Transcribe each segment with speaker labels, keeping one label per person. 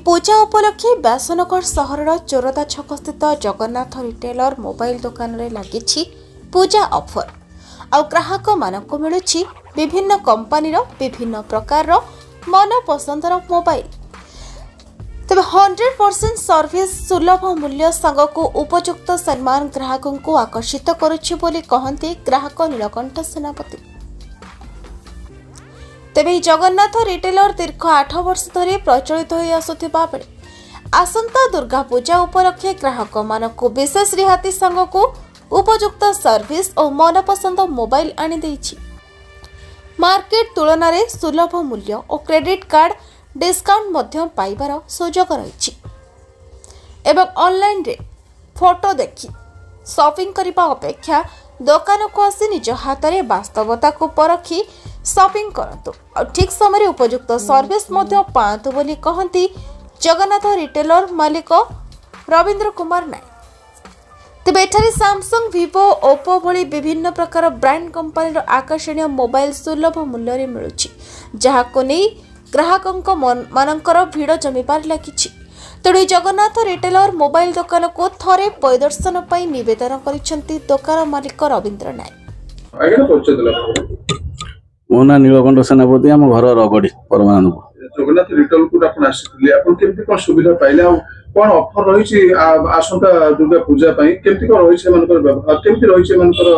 Speaker 1: पूजा उपलक्षे व्यासनगर सहर चोरदा छक स्थित जगन्नाथ रिटेलर मोबाइल दुकान रे लगी पूजा ऑफर आ ग्राहक मानक मिलुछि विभिन्न कंपनी विभिन्न प्रकार मन पसंदर मोबाइल। तेज 100% सर्विस सुलभ मूल्य संग को उपयुक्त सम्मान ग्राहकों को आकर्षित करुछि बोली कहते ग्राहक नीलकंठ सेनापति। तेज जगन्नाथ रिटेलर दीर्घ 8 वर्ष धरी प्रचलित हो आसुथिबा बेले आसंता दुर्गा पूजा उपलक्षे ग्राहक मानक विशेष रिहाती संग को उपयुक्त सर्विस और मनपसंद मोबाइल आनी देछि। मार्केट तुलन में सुलभ मूल्य और क्रेडिट कार्ड डिस्काउंट मध्य पाइबार सुजोग रही एवं ऑनलाइन रे फोटो देखि शॉपिंग करने अपेक्षा दुकान को आसी निज हाथ में वास्तवता को परखी शॉपिंग करंतु और ठीक समय उपयुक्त सर्विस मध्य पांतु बोली कहती जगन्नाथ रिटेलर मालिक रविंद्र कुमार नायक। तेबे एठारे सैमसंग विवो ओप्पो भली विभिन्न प्रकार ब्रांड कंपनी आकर्षणीय मोबाइल सुलभ मूल्य रे मिलुछि जहाको नै ग्राहकंक मानकर भीड़ जमीबार लगी। तेणु जगन्नाथ रिटेलर मोबाइल दुकान को थरे परिदर्शन पर निवेदन करिसेंती दुकान मालिक रविंद्र नायक।
Speaker 2: मो ना नीलकंठ सेनापति आम घर रगड़ी परमानंद
Speaker 3: जगन्नाथ रिटेल को आपण आसीले आपण केमती कोन सुविधा पाइले आ कोन ऑफर रही छि आसंता दुर्गा पूजा पई केमती कोन रही छि मानकर व्यवहार केमती रही छि मानकर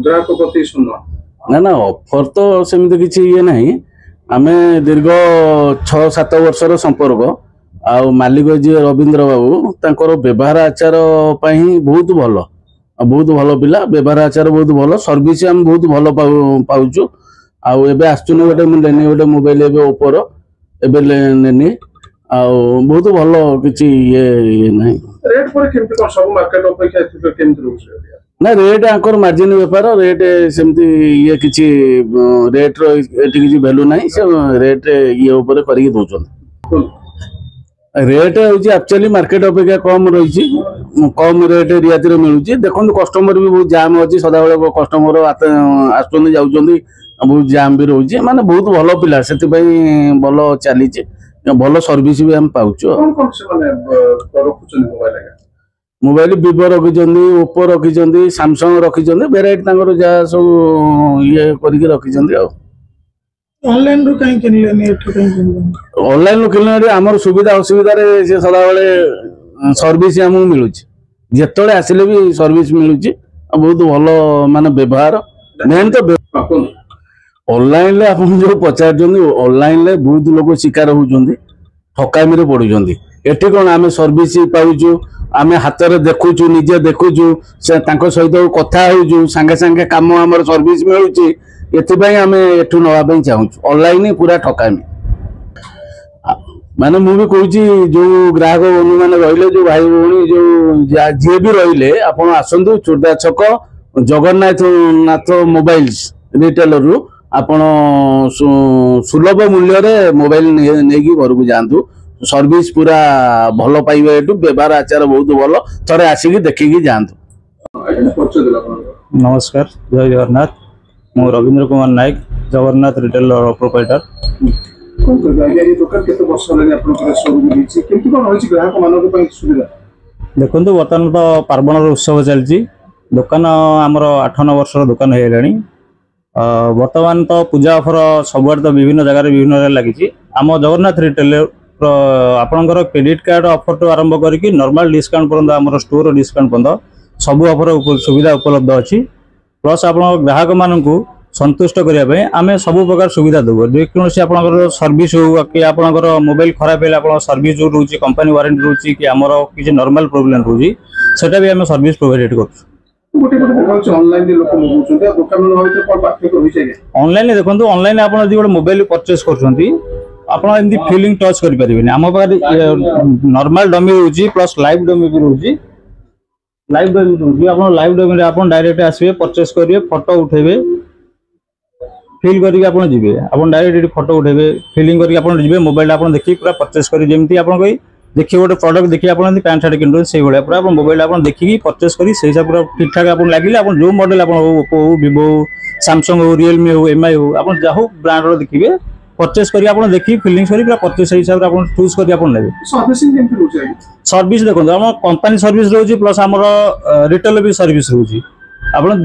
Speaker 3: ग्राहक प्रति सुन
Speaker 2: ना ऑफर तो सेमिति किछि ये नहीं आमे दीर्घ 6-7 वर्षर संपर्क आ मालिक जी रविंद्र बाबू तांकर व्यवहार आचार पई बहुत भल पिला व्यवहार आचार बहुत भल सर्विस हम बहुत भल पाउछु आ एबे आसुनी गोटे लेनी गोटे मोबाइल एबे ओप्पो रो एबे लेनी आ बहुत भल किछि ये नहीं
Speaker 3: रेट पर केमती कोन सब मार्केट अपेक्षा केमती रहउछ
Speaker 2: ना रेट आंकर मार्जिन बेपार रेट सेमती ये किछि रेट रो एटी किछि वैल्यू नाही से रेट ये ऊपर करिक दोचन रेट होची एक्चुअली मार्केट अपेक्षा कम रही कम रेट रियाती मिलूची देखो कस्टमर भी बहुत जाम अच्छी सदा बेले कस्टमर आसुचंदी जाउचंदी बहुत जाम भी रोचे माने बहुत भल पिला से भल चली भल सर्विस भी हम पाउछु। मोबाइल विवो रखिंट ओप्पो रखिंट सैमसंग रखिंट वेराइटी जहाँ सब ये करके रखिंट
Speaker 3: ऑनलाइन रो कहीं किनलेनी एठो कहीं किनलेनी
Speaker 2: ऑनलाइन रो किनले हमर सुविधा असुविधा रे से सदा बेले सर्विस हमहु मिलुची जेतले आसिले भी सर्विस मिलुची बहुत भलो माने व्यवहार मेन तो ऑनलाइन ले अपन जो पचार जंदी ऑनलाइन ले बहुत लोग शिकार होउचंदी ठकामी रे पडुचंदी एठी कोन आमे सर्विस पाउचू आमे हाथ रे देखुचू निजे देखुचू से तांको सहित कथा होउचू संगे संगे काम हमर सर्विस मिलुची एथिबाई आमे एठु नवा पई चाहूछु ऑनलाइन पूरा ठकामी माने मु भी कहूची जो ग्राहक बंधु माने रहिले जो भाई भौणी जो जे भी रहिले आपण आसंतु चोरदा छक जगन्नाथ मोबाइल्स रिटेलर रु आपण सुलभ मूल्य रे मोबाइल नेकी घर को जांतु सर्विस पूरा भलो पाइबे एठु व्यवहार आचार बहुत भलो थरे आसीकी देखिकी जांतु।
Speaker 4: नमस्कार जय जगन्नाथ मु रविंद्र कुमार नायक जगन्नाथ रिटेलर प्रोप्राइटर। देखो बर्तमान तो पार्वण उत्सव चलती दुकान आमर 8-9 वर्ष दुकान हो बर्तमान तो पूजा ऑफर सब तो विभिन्न जगह विभिन्न लगी आम जगन्नाथ रिटेलर आपंकर क्रेडिट कार्ड ऑफर तो आरंभ करके नॉर्मल डिस्काउंट पर्यंत आम स्टोर डिस्काउंट पर्यंत सब ऑफर सुविधा उपलब्ध अच्छी प्लस आप ग्राहक मानक संतुष्ट करने आम सब प्रकार सुविधा देव जेकोसी आप सर्विस हो कि आपंकर मोबाइल खराब है आप सर्विस जो रोचे कंपनी वारंटी रोचे कि आमर किसी नॉर्मल प्रोब्लेम रोचे सेटा भी आम सर्विस प्रोवाइड कर ऑनलाइन देखो ऑनलाइन आप गोटे मोबाइल परचेस कर फीलिंग टच करें आम पाखे नॉर्मल डमी रोचे प्लस लाइव डमी भी रोचे लाइव डमी रोचे आप लाइव डमी आप डायरेक्ट आसवे परचेस करेंगे फोटो उठेबे फिल करके आप जी आप डायरेक्ट फोटो उठेबे फिलिंग करके जी मोबाइल आप देखिए पूरा परचेस करेंगे जमी आप देखिए गोटे प्रडक्ट देखिए आप पैंट शार्ट किनुन से भाया पूरा मोबाइल आप देखिए परचेस करी से हिसाब पूरा ठीक ठाक आप लगे आप जो मॉडल आप ओप्पो हो विवो हो सैमसंग हो रियलमी हो एमआई हो आप जहाँ ब्रांड देखिए परचेस करी आपण देखि फीलिंग्स करी पूरा परचेस हिसाब रे आपण चूज करी आपण नेबे
Speaker 3: सर्विसिंग केमती होची आगे
Speaker 4: सर्विस देखो हम कंपनी सर्विस रोची प्लस आमर रिटेल भी सर्विस रोची आपण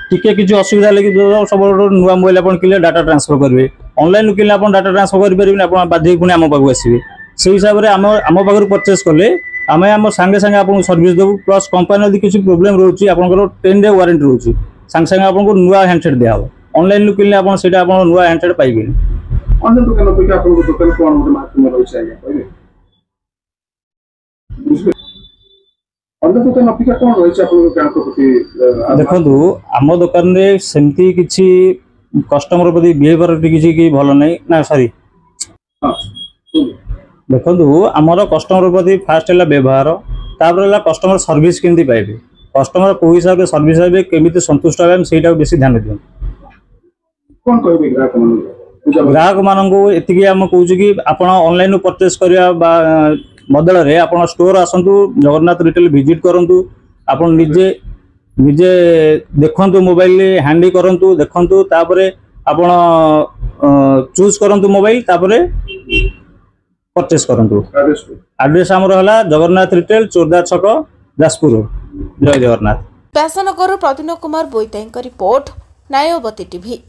Speaker 4: टिके किछि असुविधा लगी सब नुआ मोबाइल आपण किले डाटा ट्रांसफर करिवे ऑनलाइन किले आपण डाटा ट्रांसफर करि परिबे आपण बाध्य पुनी हम पाखु आसीबे से हिसाब रे हम पाखु परचेस करले आमे हम संगे संगे आपण सर्विस देबू प्लस कंपनी यदि किछि प्रॉब्लम रोची आपण 10 डे वारंटी रोची संगे संगे आपण नुआ हैंडसेट दिया हो ऑनलाइन किले आपण सेटा आपण नुआ हैंडसेट पाइबे
Speaker 3: अन्य दुकान अपेक्षा आपन दुकान कोन मोटे मार्केट रहउछ आगे कहबे अन्य दुकान अपेक्षा कोन रहउछ आपन ग्राहक प्रति
Speaker 4: देखंतु आम दुकान रे सेमती किछि कस्टमर प्रति बिहेवियर किछि कि भलो नै ना सॉरी
Speaker 3: हां
Speaker 4: देखंतु हमर कस्टमर प्रति फास्ट हला व्यवहार तापर हला कस्टमर सर्विस केमती पाइबे कस्टमर को हिसाब रे सर्विस आबे केमिति संतुष्ट होबे हम सेटा बेसी ध्यान दियौ
Speaker 3: कोन कहबे
Speaker 4: ग्राहक मानक एतिकी हम कहूँ कि आपण ऑनलाइन परचेस करिया बदल रे आपण स्टोर आसंतु जगन्नाथ रिटेल विजिट करंतु आपण निजे निजे देखंतु मोबाइल हैंडी करंतु देखंतु तापरे आपण चूज करंतु मोबाइल तापरे परचेस करंतु एड्रेस हमर हला जगन्नाथ रिटेल चोरदा छक जाजपुर जय जगन्नाथ
Speaker 1: व्यासनगर प्रद्युम्न कुमार बोईताईଙ୍କ रिपोर्ट नायवती टीवी।